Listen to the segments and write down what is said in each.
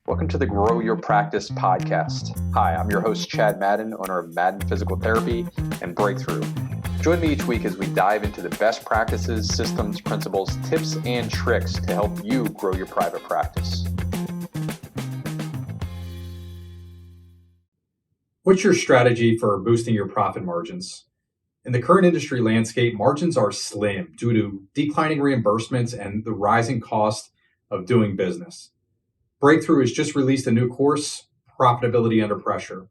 Welcome to the Grow Your Practice podcast. Hi, I'm your host, Chad Madden, owner of Madden Physical Therapy and Breakthrough. Join me each week as we dive into the best practices, systems, principles, tips, and tricks to help you grow your private practice. What's your strategy for boosting your profit margins? In the current industry landscape, margins are slim due to declining reimbursements and the rising cost of doing business. Breakthrough has just released a new course, Profitability Under Pressure.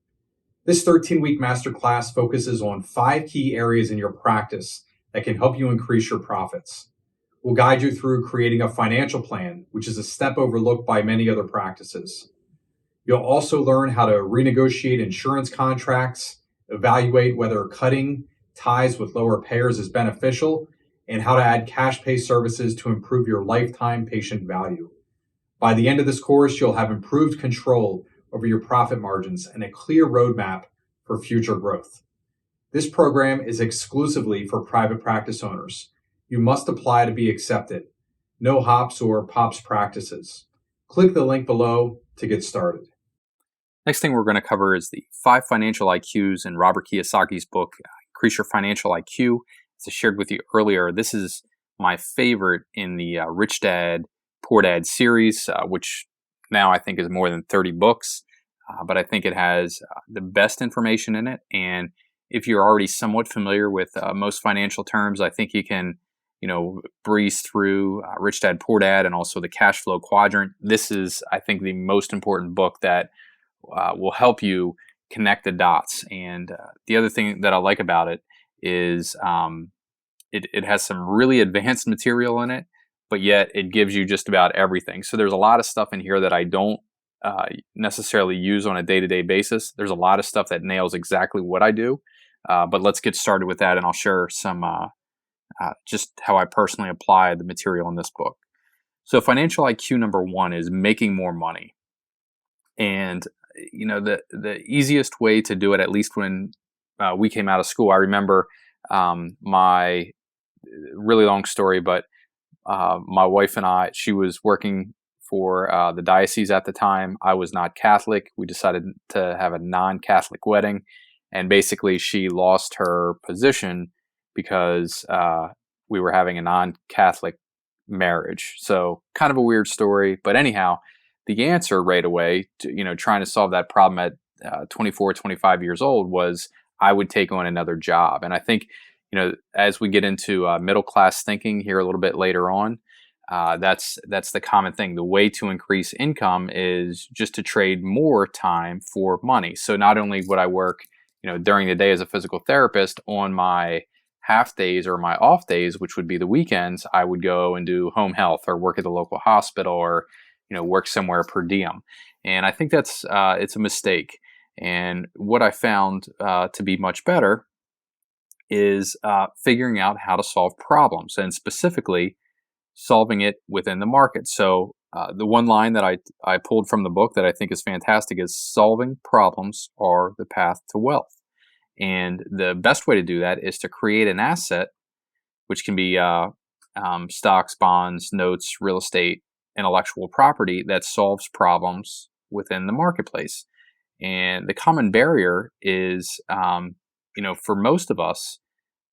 This 13-week masterclass focuses on 5 key areas in your practice that can help you increase your profits. We'll guide you through creating a financial plan, which is a step overlooked by many other practices. You'll also learn how to renegotiate insurance contracts, evaluate whether cutting ties with lower payers is beneficial, and how to add cash pay services to improve your lifetime patient value. By the end of this course, you'll have improved control over your profit margins and a clear roadmap for future growth. This program is exclusively for private practice owners. You must apply to be accepted. No hops or pops practices. Click the link below to get started. Next thing we're going to cover is the 5 Financial IQs in Robert Kiyosaki's book, Increase Your Financial IQ. As I shared with you earlier, this is my favorite in the Rich Dad, Poor Dad series, which now I think is more than 30 books. But I think it has the best information in it. And if you're already somewhat familiar with most financial terms, I think you can, breeze through Rich Dad, Poor Dad, and also the cash flow quadrant. This is, I think, the most important book that will help you connect the dots. And the other thing that I like about it is it has some really advanced material in it, but yet it gives you just about everything. So there's a lot of stuff in here that I don't necessarily use on a day-to-day basis. There's a lot of stuff that nails exactly what I do. But let's get started with that, and I'll share some just how I personally apply the material in this book. So financial IQ number 1 is making more money. And the easiest way to do it, at least when we came out of school, I remember my really long story, but my wife and I, she was working for the diocese at the time. I was not Catholic. We decided to have a non-Catholic wedding. And basically she lost her position because we were having a non-Catholic marriage. So kind of a weird story. But anyhow, the answer right away to, trying to solve that problem at 24, 25 years old was I would take on another job. And I think, as we get into middle class thinking here a little bit later on, that's the common thing. The way to increase income is just to trade more time for money. So not only would I work, during the day as a physical therapist, on my half days or my off days, which would be the weekends, I would go and do home health or work at the local hospital or, work somewhere per diem. And I think that's it's a mistake. And what I found to be much better is figuring out how to solve problems, and specifically solving it within the market. So the one line that I pulled from the book that I think is fantastic is solving problems are the path to wealth. And the best way to do that is to create an asset, which can be stocks, bonds, notes, real estate, intellectual property that solves problems within the marketplace. And the common barrier is, for most of us,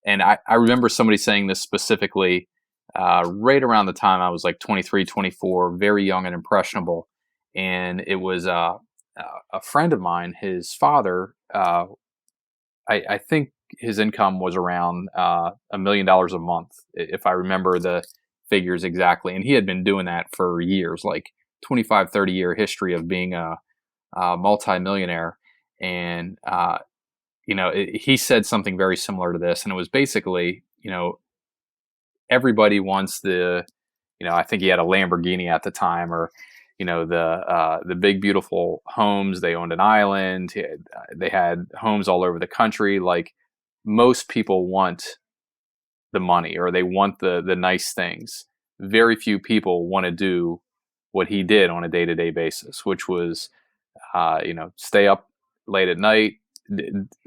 and I remember somebody saying this specifically right around the time I was like 23, 24, very young and impressionable. And it was a friend of mine, his father, I think his income was around $1 million a month, if I remember the figures exactly. And he had been doing that for years, like 25, 30-year history of being a multimillionaire. And, he said something very similar to this. And it was basically, everybody wants I think he had a Lamborghini at the time, or, the big, beautiful homes. They owned an island. They had homes all over the country. Like most people want the money, or they want the nice things. Very few people want to do what he did on a day-to-day basis, which was, stay up late at night,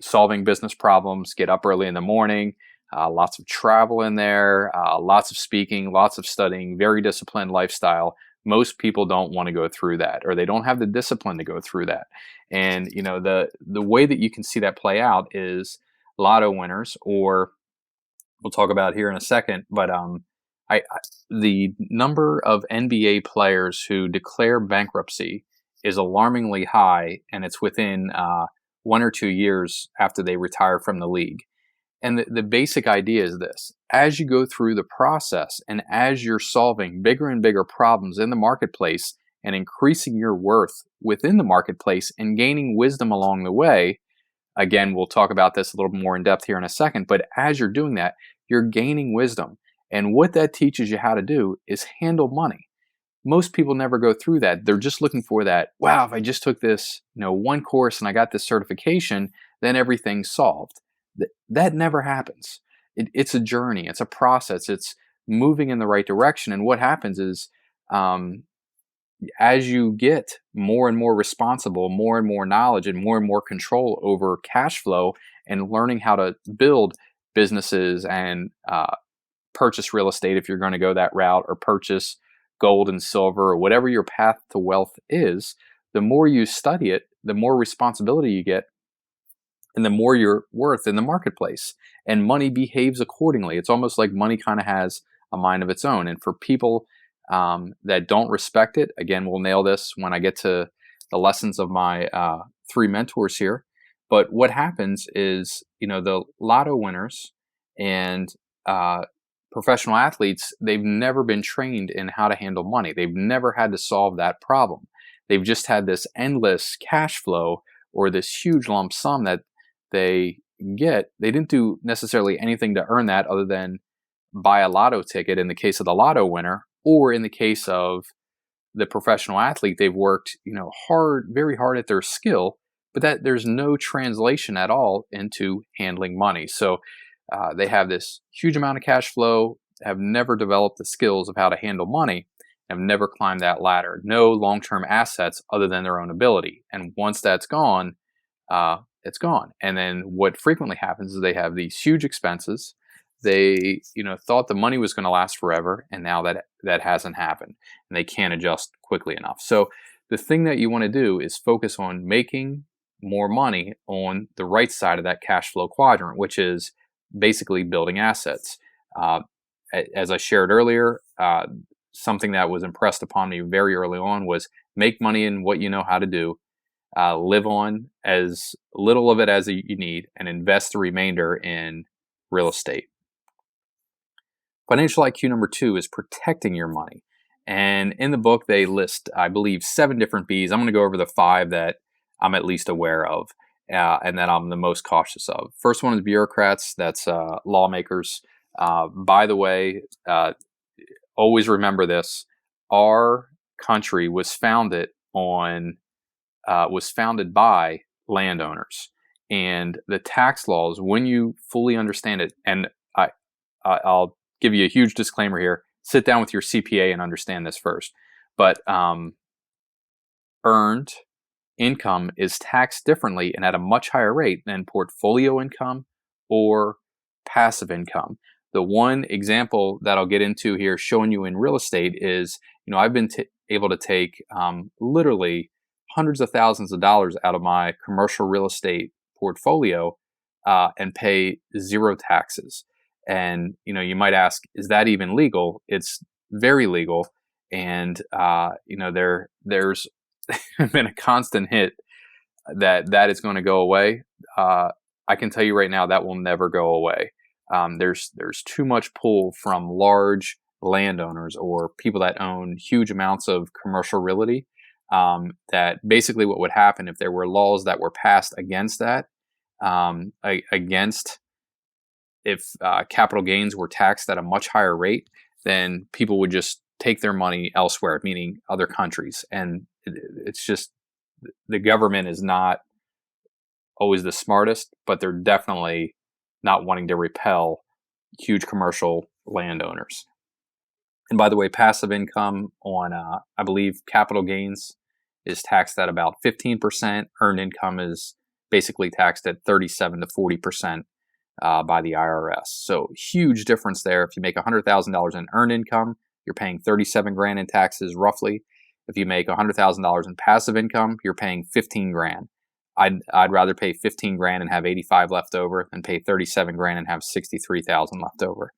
solving business problems, get up early in the morning, lots of travel in there, lots of speaking, lots of studying, very disciplined lifestyle, most people don't want to go through that, or they don't have the discipline to go through that. And the way that you can see that play out is lotto winners, or we'll talk about here in a second. But the number of NBA players who declare bankruptcy is alarmingly high, and it's within 1 or 2 years after they retire from the league. And the basic idea is this: as you go through the process and as you're solving bigger and bigger problems in the marketplace and increasing your worth within the marketplace and gaining wisdom along the way, again, we'll talk about this a little more in depth here in a second, but as you're doing that, you're gaining wisdom. And what that teaches you how to do is handle money. Most people never go through that. They're just looking for that, wow, if I just took this, one course and I got this certification, then everything's solved. That never happens. It's a journey. It's a process. It's moving in the right direction. And what happens is, as you get more and more responsible, more and more knowledge, and more control over cash flow, and learning how to build businesses and purchase real estate if you're going to go that route, or purchase gold and silver, or whatever your path to wealth is, the more you study it, the more responsibility you get, and the more you're worth in the marketplace. And money behaves accordingly. It's almost like money kind of has a mind of its own. And for people that don't respect it, again, we'll nail this when I get to the lessons of my 3 mentors here. But what happens is, the lotto winners and professional athletes, they've never been trained in how to handle money. They've never had to solve that problem. They've just had this endless cash flow, or this huge lump sum that they get. They didn't do necessarily anything to earn that other than buy a lotto ticket in the case of the lotto winner, or in the case of the professional athlete, they've worked, very hard at their skill, but that there's no translation at all into handling money. So they have this huge amount of cash flow, have never developed the skills of how to handle money, have never climbed that ladder. No long-term assets other than their own ability. And once that's gone, it's gone. And then what frequently happens is they have these huge expenses. They, thought the money was going to last forever, and now that hasn't happened, and they can't adjust quickly enough. So the thing that you want to do is focus on making more money on the right side of that cash flow quadrant, which is basically building assets. As I shared earlier, something that was impressed upon me very early on was make money in what you know how to do. Live on as little of it as you need, and invest the remainder in real estate. Financial IQ number 2 is protecting your money. And in the book, they list, I believe, 7 different B's. I'm going to go over the 5 that I'm at least aware of and that I'm the most cautious of. First one is bureaucrats. That's lawmakers. By the way, always remember this. Our country was founded by landowners, and the tax laws, when you fully understand it, and I'll give you a huge disclaimer here, sit down with your CPA and understand this first, but earned income is taxed differently and at a much higher rate than portfolio income or passive income. The one example that I'll get into here showing you in real estate is, I've been able to take literally hundreds of thousands of dollars out of my commercial real estate portfolio and pay 0 taxes. And, you might ask, is that even legal? It's very legal. And, there's been a constant hit that is going to go away. I can tell you right now that will never go away. There's too much pull from large landowners or people that own huge amounts of commercial realty. That basically what would happen if there were laws that were passed against that, if capital gains were taxed at a much higher rate, then people would just take their money elsewhere, meaning other countries. And it's just, the government is not always the smartest, but they're definitely not wanting to repel huge commercial landowners. And by the way, passive income on, I believe, capital gains is taxed at about 15%. Earned income is basically taxed at 37 to 40% by the IRS. So huge difference there. If you make $100,000 in earned income, you're paying 37 grand in taxes roughly. If you make $100,000 in passive income, you're paying 15 grand. I'd rather pay 15 grand and have 85 left over than pay 37 grand and have 63,000 left over.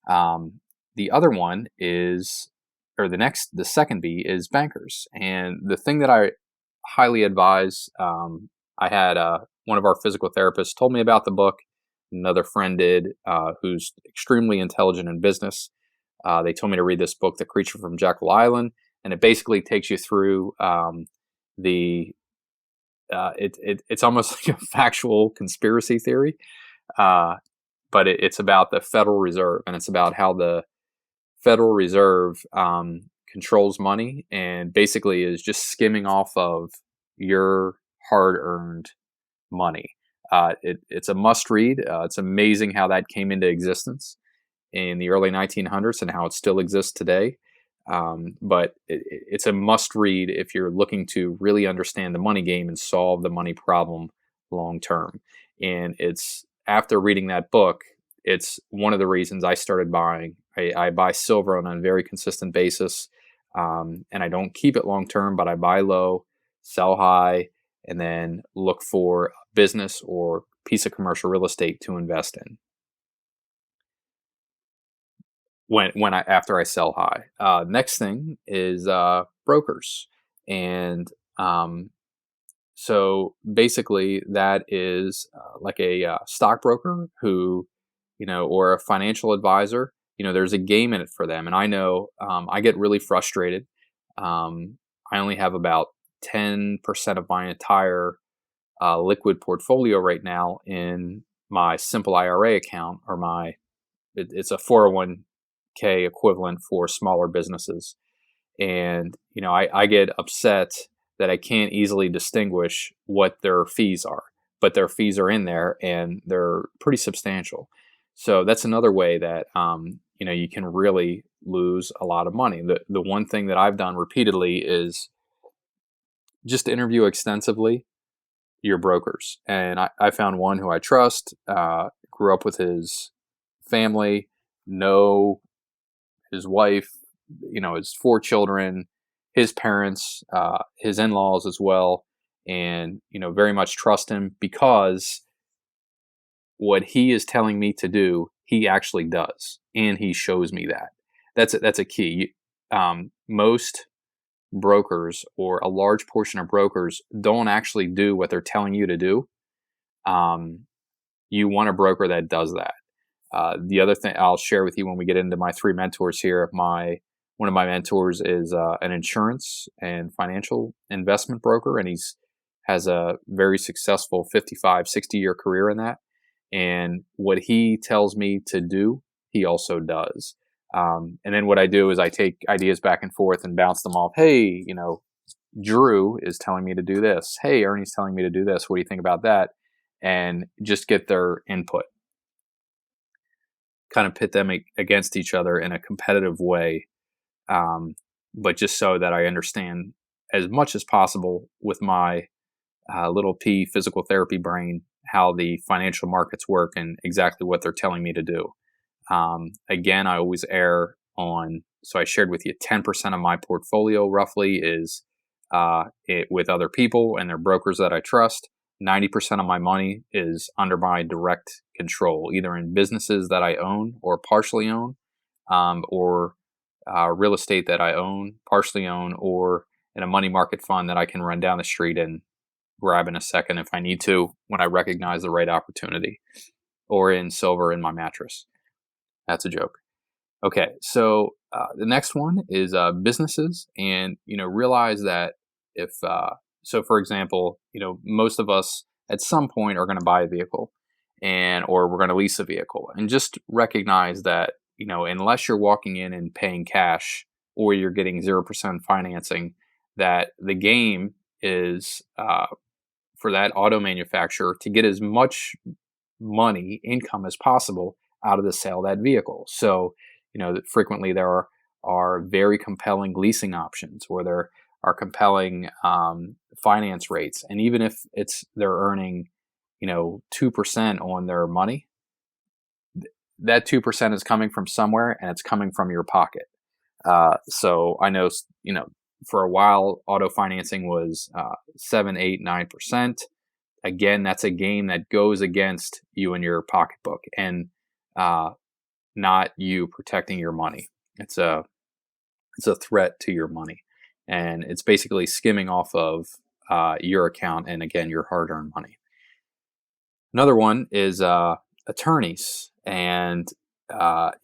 The other one is, or the second B is bankers. And the thing that I highly advise, I had one of our physical therapists told me about the book. Another friend did, who's extremely intelligent in business. They told me to read this book, The Creature from Jekyll Island, and it basically takes you through it's almost like a factual conspiracy theory, but it's about the Federal Reserve, and it's about how the Federal Reserve controls money and basically is just skimming off of your hard-earned money. It's a must-read. It's amazing how that came into existence in the early 1900s and how it still exists today. But it's a must-read if you're looking to really understand the money game and solve the money problem long-term. And it's after reading that book, it's one of the reasons I started buying. I buy silver on a very consistent basis, and I don't keep it long-term, but I buy low, sell high, and then look for a business or piece of commercial real estate to invest in after I sell high. Next thing is brokers, and so basically that is like a stockbroker who, or a financial advisor. There's a game in it for them, and I know I get really frustrated. I only have about 10% of my entire liquid portfolio right now in my simple IRA account, or it's a 401k equivalent for smaller businesses. And, I get upset that I can't easily distinguish what their fees are, but their fees are in there and they're pretty substantial. So that's another way that, you can really lose a lot of money. The one thing that I've done repeatedly is just interview extensively your brokers. And I found one who I trust, grew up with his family, know his wife, his 4 children, his parents, his in-laws as well, and, very much trust him because what he is telling me to do, he actually does, and he shows me that. That's a key. Most brokers, or a large portion of brokers, don't actually do what they're telling you to do. You want a broker that does that. The other thing I'll share with you when we get into my 3 mentors here, one of my mentors is an insurance and financial investment broker, and has a very successful 55, 60-year career in that. And what he tells me to do, he also does. And then what I do is I take ideas back and forth and bounce them off. Hey, Drew is telling me to do this. Hey, Ernie's telling me to do this. What do you think about that? And just get their input. Kind of pit them against each other in a competitive way, but just so that I understand as much as possible with my little p physical therapy brain how the financial markets work and exactly what they're telling me to do. Again, I always err on, so I shared with you 10% of my portfolio roughly is with other people and their brokers that I trust. 90% of my money is under my direct control, either in businesses that I own or partially own, or real estate that I own, partially own, or in a money market fund that I can run down the street and grab in a second if I need to when I recognize the right opportunity, or in silver in my mattress. That's a joke. Okay, so the next one is businesses, and realize that if so, for example, most of us at some point are going to buy a vehicle, or we're going to lease a vehicle, and just recognize that unless you're walking in and paying cash, or you're getting 0% financing, that the game is for that auto manufacturer to get as much income as possible out of the sale of that vehicle. So, frequently there are very compelling leasing options, or there are compelling finance rates. And even if they're earning, 2% on their money, that 2% is coming from somewhere, and it's coming from your pocket. So I know, for a while, auto financing was 7, 8, 9%. Again, that's a game that goes against you and your pocketbook, and not you protecting your money. It's a threat to your money, and it's basically skimming off of your account, and again, your hard-earned money. Another one is attorneys, and I've,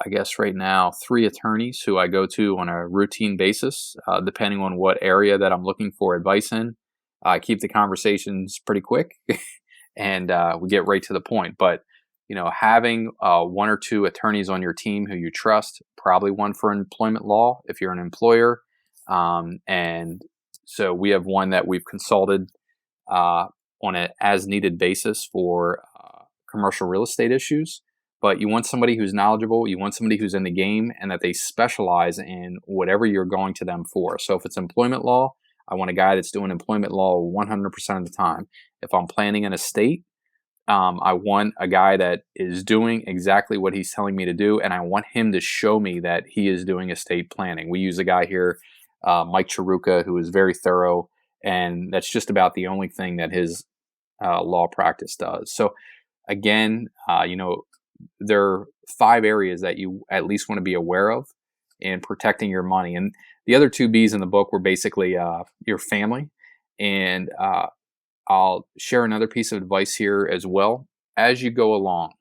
I guess right now, 3 attorneys who I go to on a routine basis, depending on what area that I'm looking for advice in. I keep the conversations pretty quick, and we get right to the point. But having 1 or 2 attorneys on your team who you trust, probably one for employment law if you're an employer, and so we have one that we've consulted on an as-needed basis for commercial real estate issues. But you want somebody who's knowledgeable, you want somebody who's in the game, and that they specialize in whatever you're going to them for. So if it's employment law, I want a guy that's doing employment law 100% of the time. If I'm planning an estate, I want a guy that is doing exactly what he's telling me to do, and I want him to show me that he is doing estate planning. We use a guy here, Mike Charuka, who is very thorough, and that's just about the only thing that his law practice does. So again, there are 5 areas that you at least want to be aware of in protecting your money. And the other 2 B's in the book were basically your family. And I'll share another piece of advice here as well. As you go along,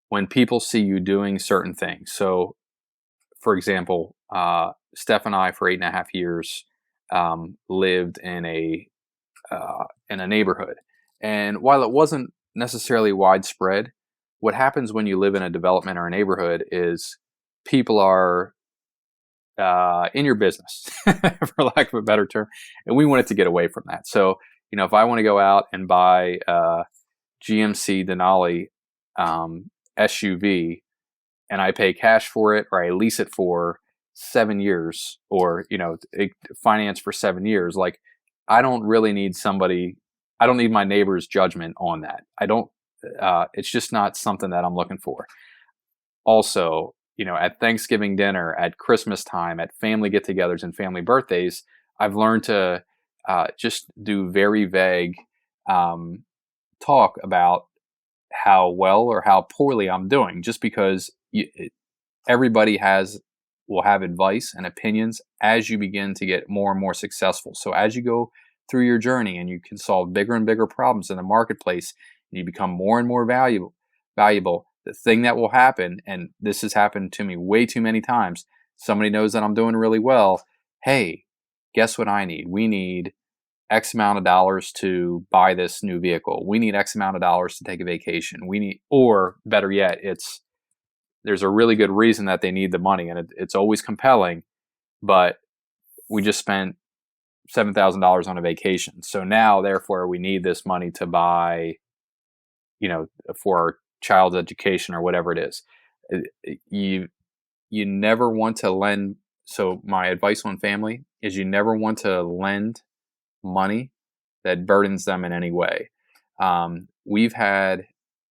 when people see you doing certain things. So, for example, Steph and I, for 8.5 years, lived in a neighborhood. And while it wasn't necessarily widespread, what happens when you live in a development or a neighborhood is people are in your business, for lack of a better term, and we wanted to get away from that. So, if I want to go out and buy a GMC Denali SUV, and I pay cash for it, or I lease it for 7 years, or finance for 7 years, like, I don't really need somebody. I don't need my neighbor's judgment on that. I don't. It's just not something that I'm looking for. Also, at Thanksgiving dinner, at Christmas time, at family get-togethers and family birthdays, I've learned to just do very vague talk about how well or how poorly I'm doing, just because everybody will have advice and opinions as you begin to get more and more successful. So as you go through your journey and you can solve bigger and bigger problems in the marketplace, and you become more and more valuable, the thing that will happen, and this has happened to me way too many times, somebody knows that I'm doing really well. Hey, guess what I need? We need X amount of dollars to buy this new vehicle. We need X amount of dollars to take a vacation. Or better yet, there's a really good reason that they need the money, and it's always compelling, but we just spent $7,000 on a vacation. So now, therefore, we need this money to buy, for our child's education or whatever it is. You never want to lend. So my advice on family is you never want to lend money that burdens them in any way. We've had,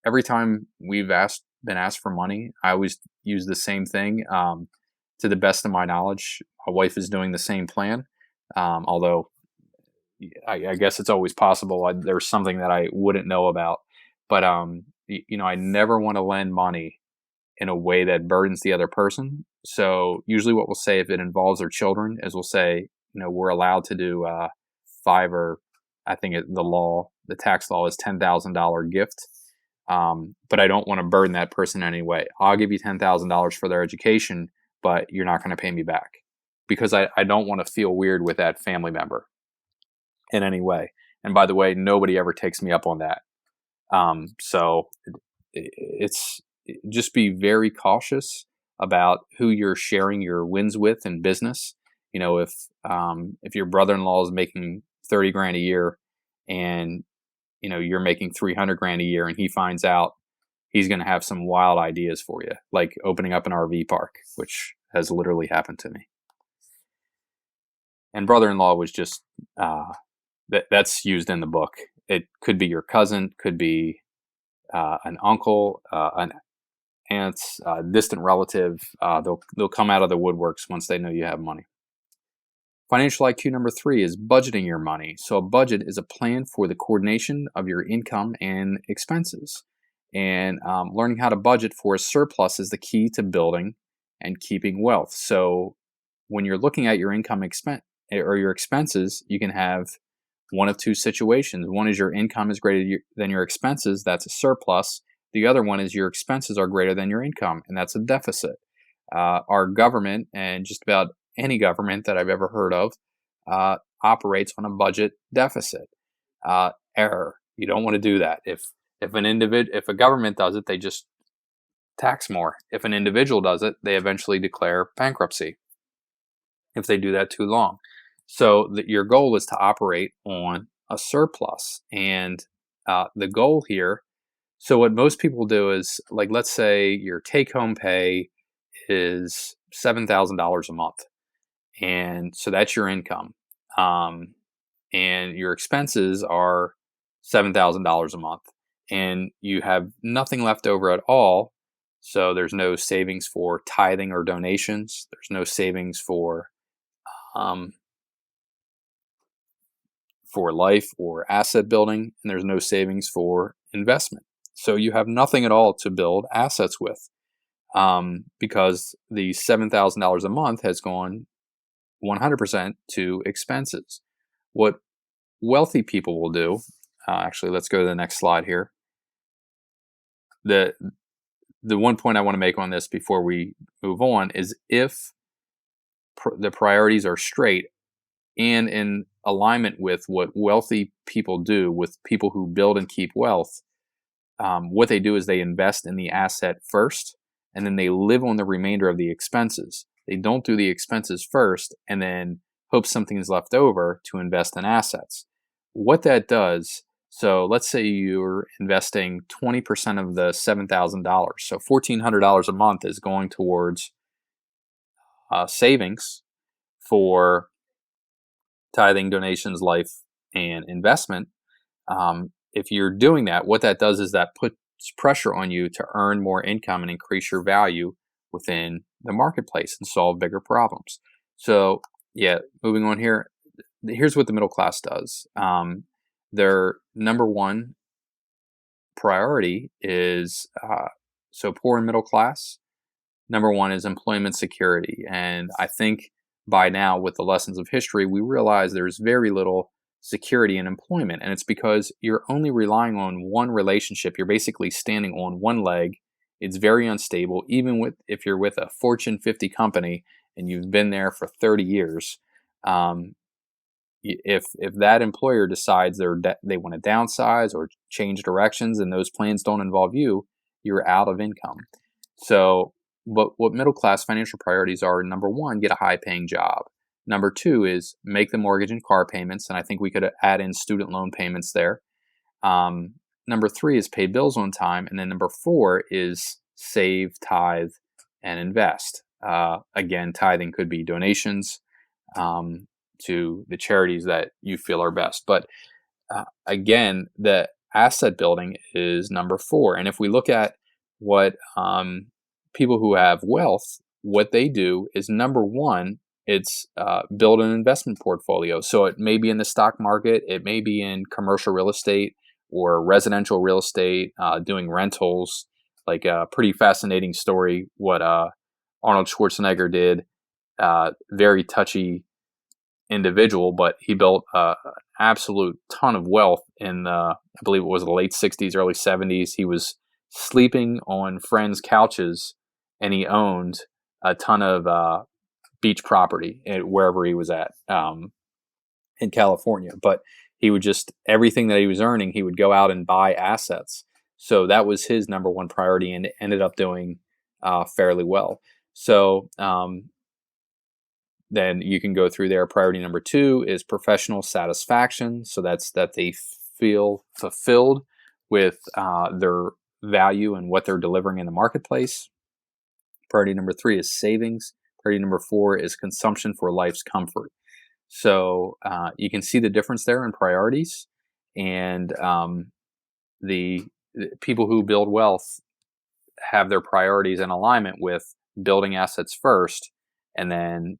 every time we've been asked for money, I always use the same thing. To the best of my knowledge, my wife is doing the same plan. Although I guess it's always possible there's something that I wouldn't know about. But I never want to lend money in a way that burdens the other person. So usually what we'll say if it involves their children is we'll say, we're allowed to do 5, or I think the tax law is $10,000 gift. But I don't want to burden that person in any way. I'll give you $10,000 for their education, but you're not going to pay me back, because I don't want to feel weird with that family member in any way. And by the way, nobody ever takes me up on that. So it's just be very cautious about who you're sharing your wins with in business. If your brother-in-law is making 30 grand a year, and you're making 300 grand a year, and he finds out, he's going to have some wild ideas for you, like opening up an RV park, which has literally happened to me. And brother-in-law was just that's used in the book. It could be your cousin, could be an uncle, an aunt, distant relative. They'll come out of the woodworks once they know you have money. Financial IQ number 3 is budgeting your money. So a budget is a plan for the coordination of your income and expenses. And learning how to budget for a surplus is the key to building and keeping wealth. So when you're looking at your income or your expenses, you can have one of two situations. One is your income is greater than your expenses. That's a surplus. The other one is your expenses are greater than your income, and that's a deficit. Our government, and just about any government that I've ever heard of, operates on a budget deficit. Error. You don't want to do that. If a government does it, they just tax more. If an individual does it, they eventually declare bankruptcy if they do that too long. So your goal is to operate on a surplus. And the goal here, so what most people do is, like, let's say your take-home pay is $7,000 a month. And so that's your income. And your expenses are $7,000 a month. And you have nothing left over at all. So there's no savings for tithing or donations. There's no savings for life or asset building, and there's no savings for investment. So you have nothing at all to build assets with, because the $7,000 a month has gone 100% to expenses. What wealthy people will do, actually, let's go to the next slide here. The one point I want to make on this before we move on is if the priorities are straight and in alignment with what wealthy people do, with people who build and keep wealth, what they do is they invest in the asset first, and then they live on the remainder of the expenses. They don't do the expenses first and then hope something is left over to invest in assets. What that does, so let's say you're investing 20% of the $7,000. So $1,400 a month is going towards savings for tithing, donations, life, and investment. If you're doing that, what that does is that puts pressure on you to earn more income and increase your value within the marketplace and solve bigger problems. So, yeah, moving on here. Here's what the middle class does. Their number one priority is, so poor and middle class, number one is employment security. And I think by now, with the lessons of history, we realize there's very little security in employment. And it's because you're only relying on one relationship. You're basically standing on one leg. It's very unstable, even if you're with a Fortune 50 company and you've been there for 30 years. If that employer decides they want to downsize or change directions and those plans don't involve you, you're out of income. So, but what middle class financial priorities are: number one, get a high paying job. Number two is make the mortgage and car payments, and I think we could add in student loan payments there. Number three is pay bills on time, and then number four is save, tithe, and invest. Again, tithing could be donations to the charities that you feel are best. But again, the asset building is number four. And if we look at what people who have wealth, what they do is, number one, it's build an investment portfolio. So it may be in the stock market, it may be in commercial real estate or residential real estate, doing rentals. Like a pretty fascinating story, what Arnold Schwarzenegger did. Very touchy individual, but he built an absolute ton of wealth in I believe it was the late 60s, early 70s. He was sleeping on friends' couches, and he owned a ton of beach property wherever he was at in California. But he would just, everything that he was earning, he would go out and buy assets. So that was his number one priority, and it ended up doing fairly well. So then you can go through there. Priority number two is professional satisfaction. So that's that they feel fulfilled with their value and what they're delivering in the marketplace. Priority number three is savings. Priority number four is consumption for life's comfort. So you can see the difference there in priorities, and the people who build wealth have their priorities in alignment with building assets first, and then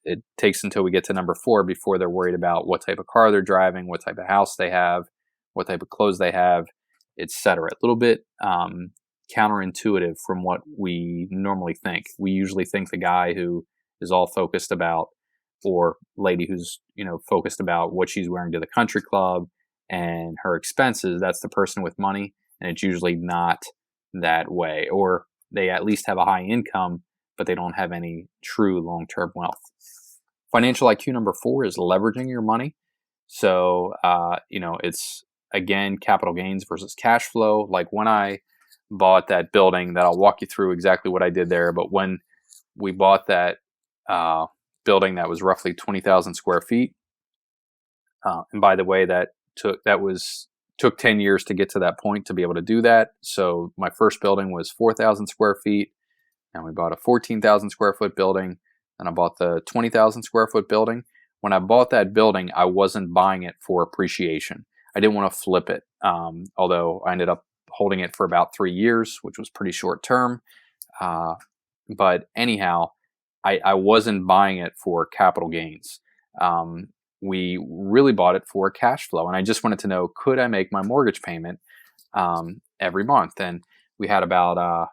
it takes until we get to number 4 before they're worried about what type of car they're driving, what type of house they have, what type of clothes they have, etc. A little bit counterintuitive from what we normally think. We usually think the guy who is all focused about, or lady who's focused about what she's wearing to the country club and her expenses, that's the person with money, and it's usually not that way. Or they at least have a high income, but they don't have any true long-term wealth. Financial IQ number 4 is leveraging your money. So, it's, again, capital gains versus cash flow. Like when I bought that building, that I'll walk you through exactly what I did there. But when we bought that building that was roughly 20,000 square feet, and by the way, that took 10 years to get to that point to be able to do that. So my first building was 4,000 square feet, and we bought a 14,000 square foot building, and I bought the 20,000 square foot building. When I bought that building, I wasn't buying it for appreciation. I didn't want to flip it, although I ended up holding it for about 3 years, which was pretty short term. But anyhow, I wasn't buying it for capital gains. We really bought it for cash flow, and I just wanted to know, could I make my mortgage payment every month? And we had about,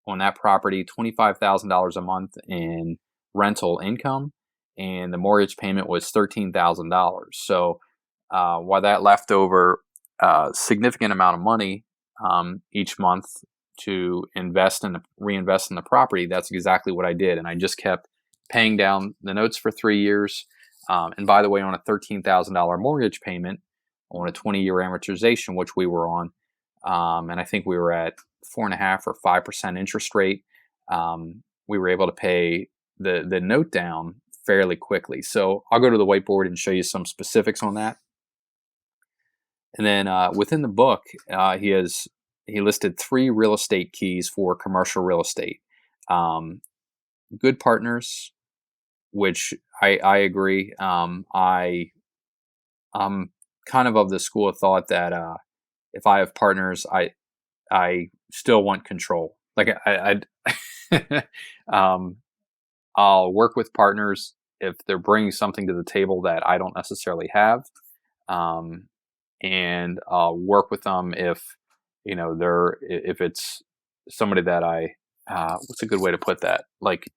on that property, $25,000 a month in rental income, and the mortgage payment was $13,000. So while that left over a significant amount of money each month to reinvest in the property, that's exactly what I did. And I just kept paying down the notes for 3 years. And by the way, on a $13,000 mortgage payment, on a 20-year amortization, which we were on, and I think we were at 4.5% or 5% interest rate, we were able to pay the note down fairly quickly. So I'll go to the whiteboard and show you some specifics on that. And then within the book, he listed 3 real estate keys for commercial real estate. Good partners, which I agree. I'm kind of the school of thought that if I have partners, I still want control. Like I'll work with partners if they're bringing something to the table that I don't necessarily have, and I'll work with them if if it's somebody that what's a good way to put that? Like,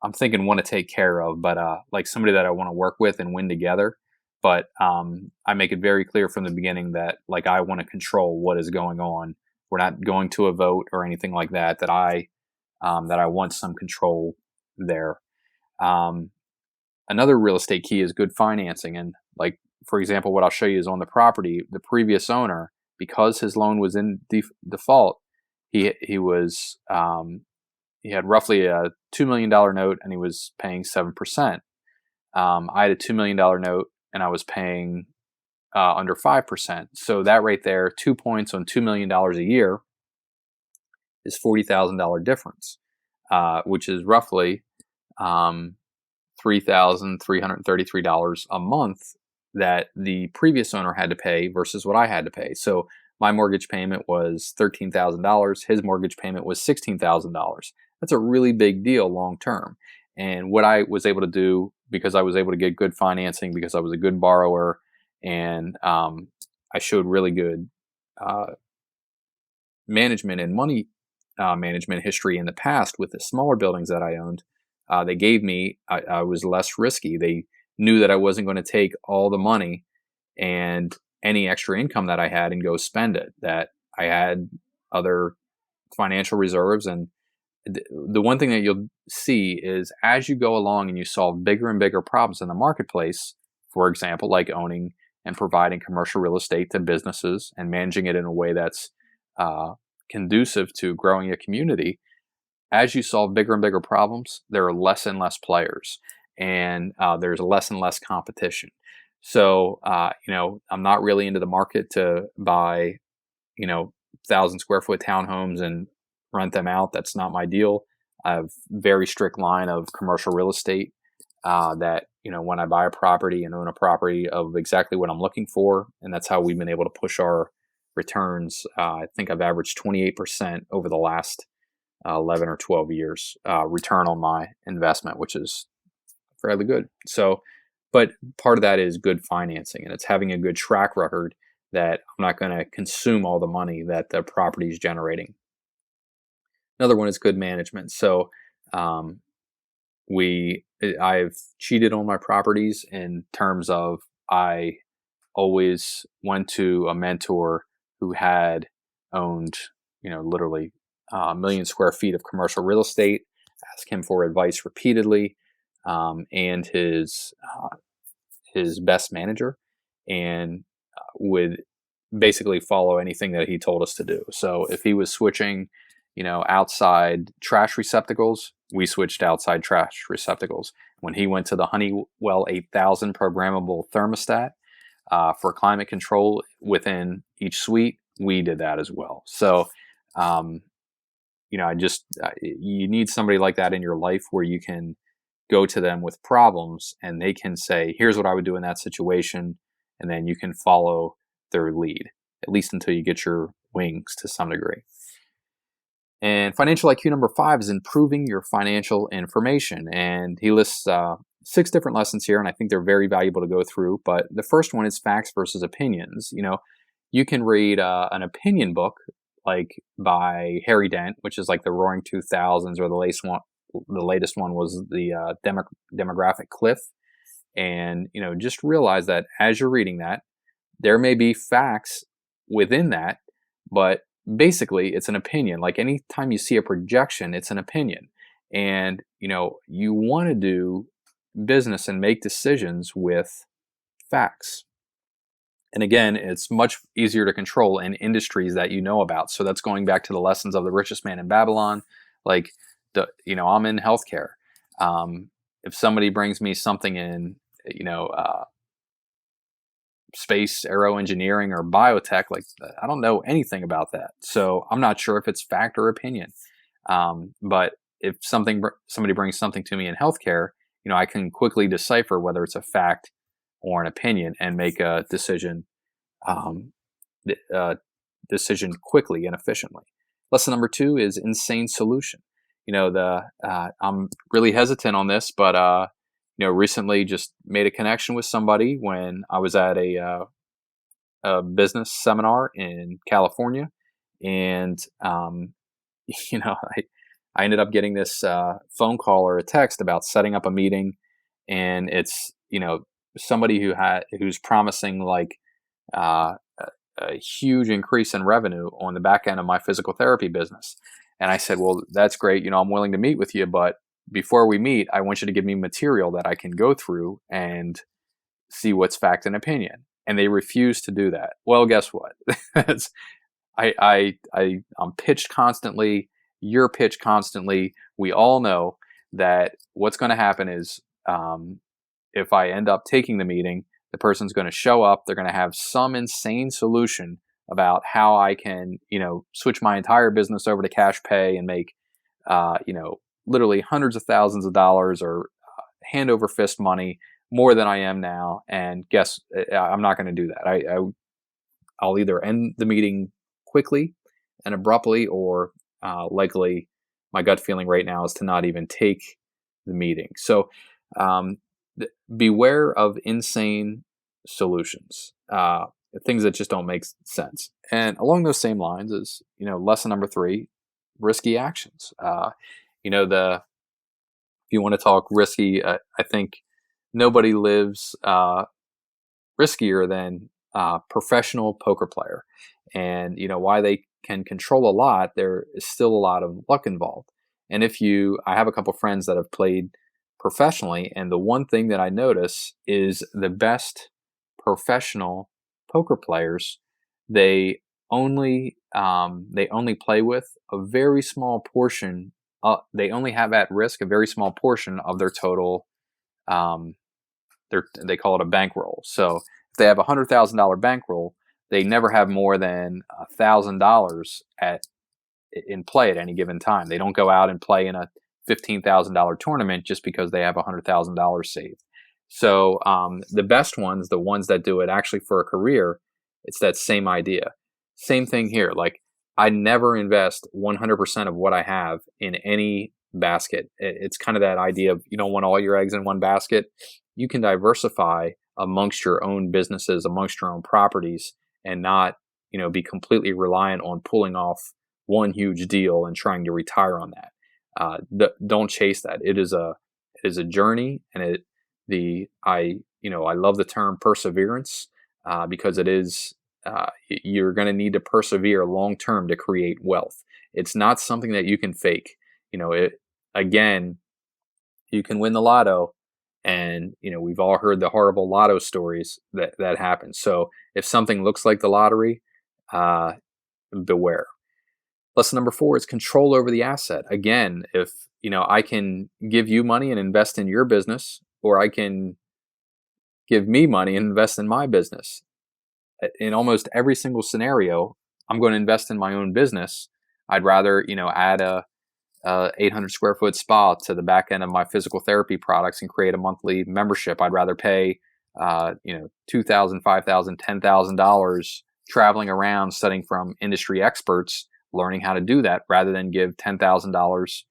I'm thinking want to take care of, but like somebody that I want to work with and win together. But I make it very clear from the beginning that like I want to control what is going on. We're not going to a vote or anything like that. That I want some control there. Another real estate key is good financing, and like for example, what I'll show you is on the property. The previous owner, because his loan was in default, he had roughly a $2 million note, and he was paying 7%. I had a $2 million note, and I was paying under 5%. So that right there, 2 points on $2 million a year, is $40,000 difference, which is roughly $3,333 a month that the previous owner had to pay versus what I had to pay. So my mortgage payment was $13,000. His mortgage payment was $16,000. That's a really big deal long term. And what I was able to do, because I was able to get good financing, because I was a good borrower, and I showed really good management and money management history in the past with the smaller buildings that I owned, they gave me, I was less risky. They knew that I wasn't going to take all the money and any extra income that I had and go spend it, that I had other financial reserves. And the one thing that you'll see is as you go along and you solve bigger and bigger problems in the marketplace, for example, like owning and providing commercial real estate to businesses and managing it in a way that's conducive to growing a community, as you solve bigger and bigger problems, there are less and less players, and there's less and less competition. So, I'm not really into the market to buy, 1,000 square foot townhomes and rent them out. That's not my deal. I have very strict line of commercial real estate that, when I buy a property and own a property of exactly what I'm looking for. And that's how we've been able to push our returns. I think I've averaged 28% over the last 11 or 12 years return on my investment, which is fairly good. So, but part of that is good financing, and it's having a good track record that I'm not going to consume all the money that the property is generating. Another one is good management. So, I've cheated on my properties in terms of I always went to a mentor who had owned, literally a million square feet of commercial real estate, ask him for advice repeatedly, and his best manager, and would basically follow anything that he told us to do. So if he was switching, outside trash receptacles, we switched outside trash receptacles. When he went to the Honeywell 8000 programmable thermostat for climate control within each suite, we did that as well. So, you need somebody like that in your life where you can go to them with problems and they can say, here's what I would do in that situation. And then you can follow their lead, at least until you get your wings to some degree. And financial IQ number 5 is improving your financial information. And he lists 6 different lessons here, and I think they're very valuable to go through. But the first one is facts versus opinions. You can read an opinion book like by Harry Dent, which is like the Roaring 2000s, or the latest one was the demographic cliff. And, just realize that as you're reading that, there may be facts within that, but basically it's an opinion. Like anytime you see a projection, it's an opinion. And, you want to do business and make decisions with facts. And again, it's much easier to control in industries that you know about. So that's going back to the lessons of the richest man in Babylon. Like, I'm in healthcare. If somebody brings me something in, space, aero engineering, or biotech, like I don't know anything about that. So I'm not sure if it's fact or opinion. But if somebody brings something to me in healthcare, I can quickly decipher whether it's a fact or an opinion and make a decision quickly and efficiently. Lesson number 2 is insane solution. I'm really hesitant on this, but recently just made a connection with somebody when I was at a business seminar in California, and I ended up getting this phone call or a text about setting up a meeting, and it's somebody who's promising like a huge increase in revenue on the back end of my physical therapy business. And I said, well, that's great. I'm willing to meet with you, but before we meet, I want you to give me material that I can go through and see what's fact and opinion. And they refused to do that. Well, guess what? I'm pitched constantly. You're pitched constantly. We all know that what's going to happen is if I end up taking the meeting, the person's going to show up. They're going to have some insane solution about how I can, switch my entire business over to cash pay and make, literally hundreds of thousands of dollars or hand over fist money more than I am now. And I'm not going to do that. I'll either end the meeting quickly and abruptly, or likely my gut feeling right now is to not even take the meeting. So beware of insane solutions, things that just don't make sense. And along those same lines is, lesson number 3, risky actions. If you want to talk risky, I think nobody lives riskier than a professional poker player. And, why they can control a lot, there is still a lot of luck involved. And I have a couple friends that have played professionally, and the one thing that I notice is the best professional poker players, they only play with a very small portion. They only have at risk a very small portion of their total. They call it a bankroll. So if they have $100,000 bankroll, they never have more than $1,000 in play at any given time. They don't go out and play in a $15,000 tournament just because they have $100,000 saved. So the best ones, the ones that do it actually for a career, it's that same idea. same thing here. Like, I never invest 100% of what I have in any basket. It's kind of that idea of you don't want all your eggs in one basket. You can diversify amongst your own businesses, amongst your own properties, and not, be completely reliant on pulling off one huge deal and trying to retire on that. Don't chase that. It is a journey, and I love the term perseverance, because it is, you're going to need to persevere long term to create wealth. It's not something that you can fake. Again, you can win the lotto, and we've all heard the horrible lotto stories that happen. So if something looks like the lottery, beware. Lesson number 4 is control over the asset. Again, if I can give you money and invest in your business, or I can give me money and invest in my business. In almost every single scenario, I'm going to invest in my own business. I'd rather, add a 800 square foot spa to the back end of my physical therapy products and create a monthly membership. I'd rather pay, $2,000, $5,000, $10,000 traveling around studying from industry experts, learning how to do that, rather than give $10,000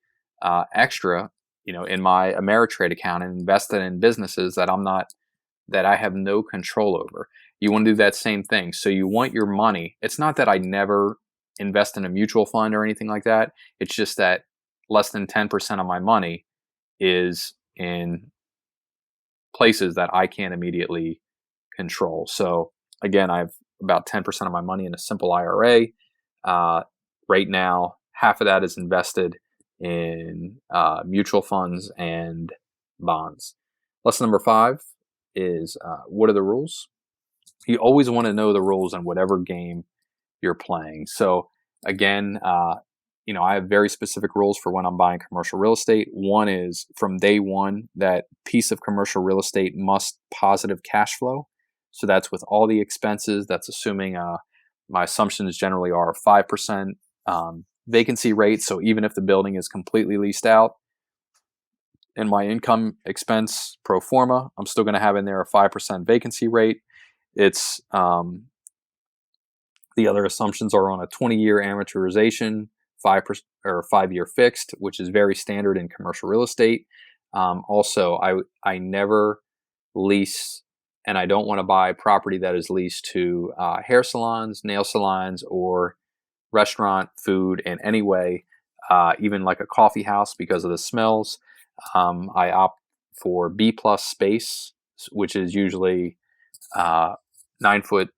extra, in my Ameritrade account and invest it in businesses that I have no control over. You want to do that same thing. So you want your money. It's not that I never invest in a mutual fund or anything like that. It's just that less than 10% of my money is in places that I can't immediately control. So again, I have about 10% of my money in a simple IRA. Right now, half of that is invested in mutual funds and bonds. Lesson number 5 is, what are the rules? You always want to know the rules in whatever game you're playing. So again, I have very specific rules for when I'm buying commercial real estate. One is, from day one, that piece of commercial real estate must positive cash flow. So that's with all the expenses. That's assuming, my assumptions generally are 5% vacancy rate. So even if the building is completely leased out, in my income expense pro forma, I'm still going to have in there a 5% vacancy rate. It's the other assumptions are on a 20-year amortization, 5% or 5-year fixed, which is very standard in commercial real estate. Also, I never lease, and I don't want to buy property that is leased to hair salons, nail salons, or restaurant food in any way, even like a coffee house, because of the smells. I opt for B plus space, which is usually 9-foot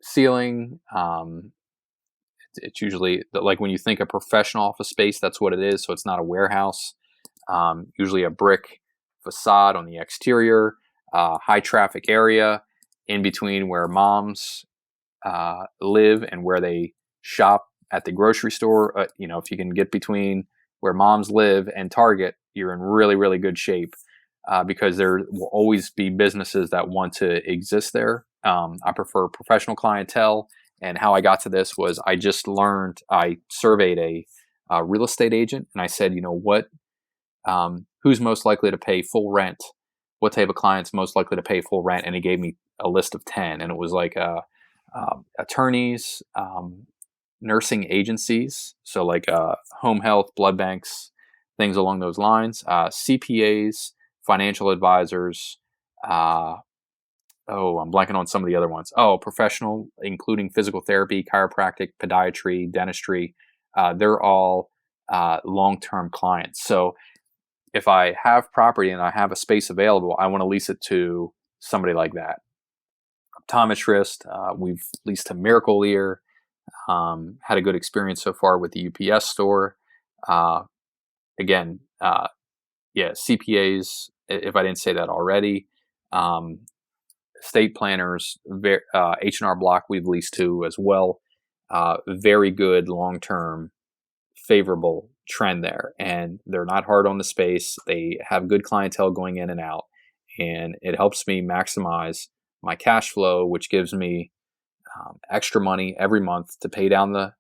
ceiling. It's usually like when you think a professional office space, that's what it is. So it's not a warehouse. Usually a brick facade on the exterior, high traffic area in between where moms live and where they shop at the grocery store. If you can get between where moms live and Target, you're in really, really good shape, because there will always be businesses that want to exist there. I prefer professional clientele. And how I got to this was, I surveyed a real estate agent, and I said, who's most likely to pay full rent? What type of client's most likely to pay full rent? And he gave me a list of 10, and it was like attorneys, nursing agencies, so like home health, blood banks, things along those lines, CPAs, financial advisors, I'm blanking on some of the other ones. Professional, including physical therapy, chiropractic, podiatry, dentistry. They're all long-term clients. So if I have property and I have a space available, I want to lease it to somebody like that. Optometrist, we've leased to Miracle Ear. Had a good experience so far with the UPS store. Again, CPAs, if I didn't say that already. Estate planners, H&R Block we've leased to as well. Very good long-term favorable trend there, and they're not hard on the space. They have good clientele going in and out, and it helps me maximize my cash flow, which gives me extra money every month to pay down the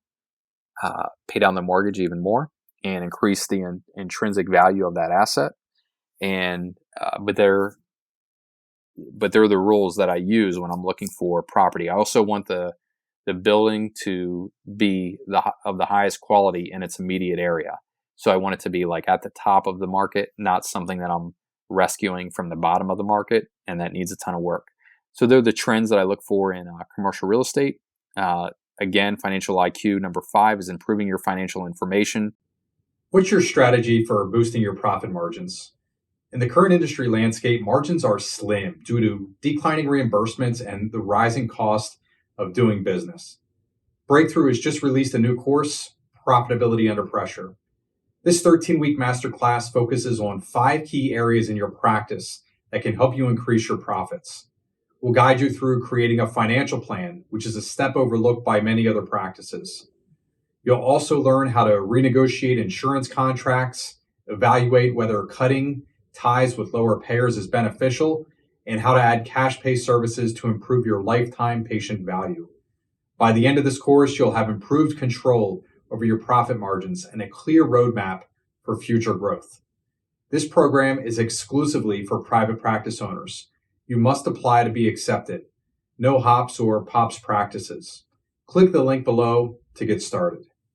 mortgage even more and increase the intrinsic value of that asset. And but they're the rules that I use when I'm looking for property. I also want the the building to be of the highest quality in its immediate area. So I want it to be like at the top of the market, not something that I'm rescuing from the bottom of the market and that needs a ton of work. So they're the trends that I look for in commercial real estate. Again, financial IQ number 5 is improving your financial information. What's your strategy for boosting your profit margins? In the current industry landscape, margins are slim due to declining reimbursements and the rising cost of doing business. Breakthrough has just released a new course, Profitability Under Pressure. This 13-week masterclass focuses on 5 key areas in your practice that can help you increase your profits. We'll guide you through creating a financial plan, which is a step overlooked by many other practices. You'll also learn how to renegotiate insurance contracts, evaluate whether cutting ties with lower payers is beneficial, and how to add cash pay services to improve your lifetime patient value. By the end of this course, you'll have improved control over your profit margins and a clear roadmap for future growth. This program is exclusively for private practice owners. You must apply to be accepted. No hops or pops practices. Click the link below to get started.